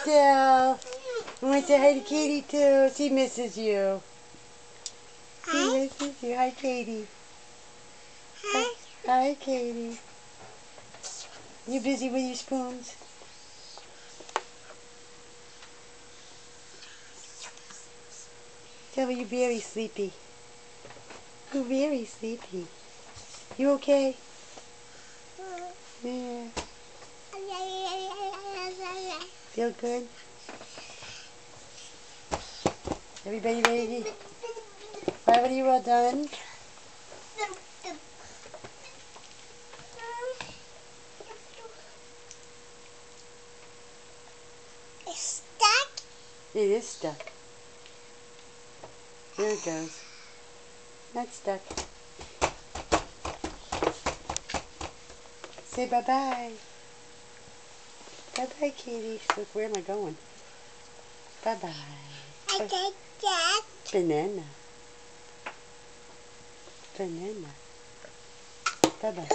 Estelle. I want to say hi to Katie too. She misses you. She misses you. Hi, Katie. Hi. Hi, Katie. You busy with your spoons? Tell me you're very sleepy. You're very sleepy. You okay? Yeah. Feel good? Everybody ready? Bye, when you all done? It's stuck. It is stuck. There it goes. Not stuck. Say bye-bye. Bye-bye, Katie. Look, where am I going? Bye-bye. I take that. Banana. Banana. Bye-bye.